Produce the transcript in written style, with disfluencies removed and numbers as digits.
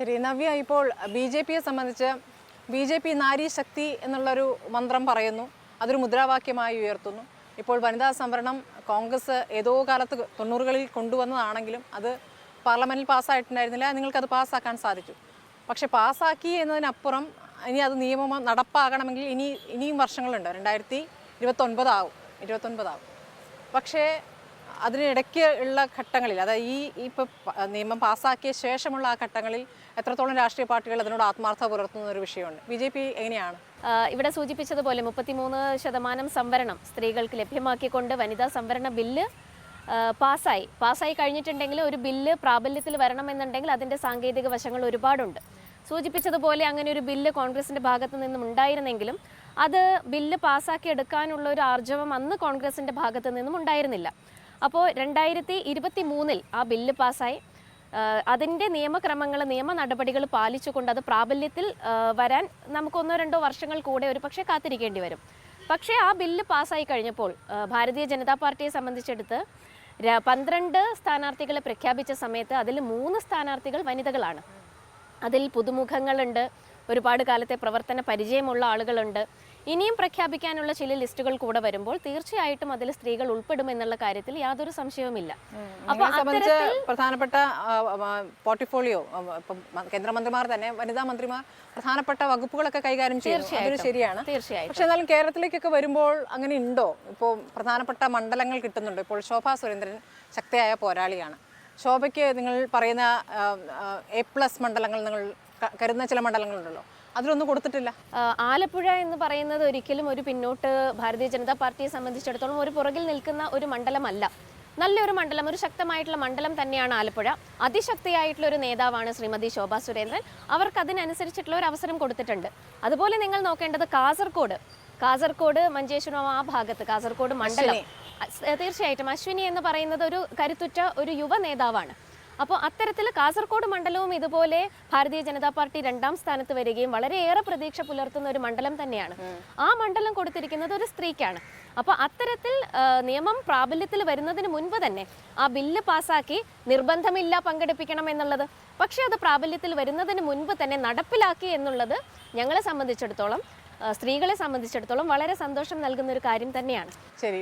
ശരി, നവ്യ, ഇപ്പോൾ ബി.ജെ.പിയെ സംബന്ധിച്ച് ബി.ജെ.പി നാരി ശക്തി എന്നുള്ളൊരു മന്ത്രം പറയുന്നു, അതൊരു മുദ്രാവാക്യമായി ഉയർത്തുന്നു. ഇപ്പോൾ വനിതാ സംവരണം കോൺഗ്രസ് ഏതോ കാലത്ത് 90കളിൽ കൊണ്ടുവന്നതാണെങ്കിലും അത് പാർലമെൻറ്റിൽ പാസ്സായിട്ടുണ്ടായിരുന്നില്ല. നിങ്ങൾക്കത് പാസ്സാക്കാൻ സാധിച്ചു. പക്ഷേ പാസ്സാക്കി എന്നതിനപ്പുറം ഇനി അത് നിയമം നടപ്പാകണമെങ്കിൽ ഇനിയും വർഷങ്ങളുണ്ട്. 2029 ആവും. പക്ഷേ അതിനിടയ്ക്ക് ഉള്ള ഘട്ടങ്ങളിൽ, അതായത് ഇപ്പോൾ നിയമം പാസ്സാക്കിയ ശേഷമുള്ള ആ ഘട്ടങ്ങളിൽ എത്രത്തോളം രാഷ്ട്രീയ പാർട്ടികൾ അതിനോട് ആത്മാർത്ഥത പുലർത്തുന്ന ഒരു വിഷയമുണ്ട്. ബി.ജെ.പി എങ്ങനെയാണ്? ഇവിടെ സൂചിപ്പിച്ചതുപോലെ 33% സംവരണം സ്ത്രീകൾക്ക് ലഭ്യമാക്കിക്കൊണ്ട് വനിതാ സംവരണ ബില്ല് പാസ്സായി കഴിഞ്ഞിട്ടുണ്ടെങ്കിൽ ഒരു ബില്ല് പ്രാബല്യത്തിൽ വരണമെന്നുണ്ടെങ്കിൽ അതിൻ്റെ സാങ്കേതിക വശങ്ങൾ ഒരുപാടുണ്ട്. സൂചിപ്പിച്ചതുപോലെ അങ്ങനെ ഒരു ബില്ല് കോൺഗ്രസിൻ്റെ ഭാഗത്തു നിന്നും ഉണ്ടായിരുന്നെങ്കിലും അത് ബില്ല് പാസ്സാക്കി എടുക്കാനുള്ള ഒരു ആർജവം അന്ന് കോൺഗ്രസിൻ്റെ ഭാഗത്തു നിന്നും ഉണ്ടായിരുന്നില്ല. അപ്പോൾ 2023 ആ ബില്ല് പാസ്സായി. അതിൻ്റെ നിയമക്രമങ്ങൾ, നിയമ നടപടികൾ പാലിച്ചുകൊണ്ട് അത് പ്രാബല്യത്തിൽ വരാൻ നമുക്ക് 1-2 വർഷങ്ങൾ കൂടെ ഒരു പക്ഷേ കാത്തിരിക്കേണ്ടി വരും. പക്ഷേ ആ ബില്ല് പാസ്സായി കഴിഞ്ഞപ്പോൾ ഭാരതീയ ജനതാ പാർട്ടിയെ സംബന്ധിച്ചെടുത്ത് 12 സ്ഥാനാർത്ഥികളെ പ്രഖ്യാപിച്ച സമയത്ത് അതിൽ 3 സ്ഥാനാർത്ഥികൾ വനിതകളാണ്. അതിൽ പുതുമുഖങ്ങളുണ്ട്, ഒരുപാട് കാലത്തെ പ്രവർത്തന പരിചയമുള്ള ആളുകളുണ്ട്. ഇനിയും പ്രഖ്യാപിക്കാനുള്ള ചില ലിസ്റ്റുകൾ കൂടെ വരുമ്പോൾ തീർച്ചയായിട്ടും അതിൽ സ്ത്രീകൾ ഉൾപ്പെടുമെന്നുള്ള കാര്യത്തിൽ യാതൊരു സംശയവുമില്ല. അപ്പോൾ പ്രധാനപ്പെട്ട പോർട്ട്ഫോളിയോ, ഇപ്പം കേന്ദ്രമന്ത്രിമാർ തന്നെ വനിതാ മന്ത്രിമാർ പ്രധാനപ്പെട്ട വകുപ്പുകളൊക്കെ കൈകാര്യം ചെയ്യുന്നു, ശരിയാണ്. തീർച്ചയായും. പക്ഷെ എന്നാലും കേരളത്തിലേക്കൊക്കെ വരുമ്പോൾ അങ്ങനെ ഉണ്ടോ? ഇപ്പോൾ പ്രധാനപ്പെട്ട മണ്ഡലങ്ങൾ കിട്ടുന്നുണ്ട്. ഇപ്പോൾ ശോഭാ സുരേന്ദ്രൻ ശക്തിയായ പോരാളിയാണ്. ശോഭയ്ക്ക് നിങ്ങൾ പറയുന്ന A+ മണ്ഡലങ്ങൾ, നിങ്ങൾ കരുതുന്ന ചില മണ്ഡലങ്ങളുണ്ടല്ലോ, അതിലൊന്നും കൊടുത്തിട്ടില്ല. ആലപ്പുഴ എന്ന് പറയുന്നത് ഒരിക്കലും ഒരു പിന്നോട്ട് ഭാരതീയ ജനതാ പാർട്ടിയെ സംബന്ധിച്ചിടത്തോളം ഒരു പുറകിൽ നിൽക്കുന്ന ഒരു മണ്ഡലമല്ല. നല്ലൊരു മണ്ഡലം, ഒരു ശക്തമായിട്ടുള്ള മണ്ഡലം തന്നെയാണ് ആലപ്പുഴ. അതിശക്തിയായിട്ടുള്ള ഒരു നേതാവാണ് ശ്രീമതി ശോഭാ സുരേന്ദ്രൻ. അവർക്ക് അതിനനുസരിച്ചിട്ടുള്ള ഒരു അവസരം കൊടുത്തിട്ടുണ്ട്. അതുപോലെ നിങ്ങൾ നോക്കേണ്ടത് കാസർഗോഡ് മഞ്ചേശ്വരം, ആ ഭാഗത്ത് കാസർഗോഡ് മണ്ഡലം, തീർച്ചയായിട്ടും അശ്വിനി എന്ന് പറയുന്നത് ഒരു കരുത്തുറ്റ ഒരു യുവ നേതാവാണ്. അപ്പോൾ അത്തരത്തിൽ കാസർഗോഡ് മണ്ഡലവും ഇതുപോലെ ഭാരതീയ ജനതാ പാർട്ടി 2ാം സ്ഥാനത്ത് വരികയും വളരെയേറെ പ്രതീക്ഷ പുലർത്തുന്ന ഒരു മണ്ഡലം തന്നെയാണ്. ആ മണ്ഡലം കൊടുത്തിരിക്കുന്നത് ഒരു സ്ത്രീക്കാണ്. അപ്പോൾ അത്തരത്തിൽ നിയമം പ്രാബല്യത്തിൽ വരുന്നതിന് മുൻപ് തന്നെ ആ ബില്ല് പാസ്സാക്കി, നിർബന്ധമില്ല പങ്കെടുപ്പിക്കണം എന്നുള്ളത്, പക്ഷേ അത് പ്രാബല്യത്തിൽ വരുന്നതിന് മുൻപ് തന്നെ നടപ്പിലാക്കി എന്നുള്ളത് ഞങ്ങളെ സംബന്ധിച്ചിടത്തോളം, സ്ത്രീകളെ സംബന്ധിച്ചിടത്തോളം വളരെ സന്തോഷം നൽകുന്ന ഒരു കാര്യം തന്നെയാണ്. ശരി.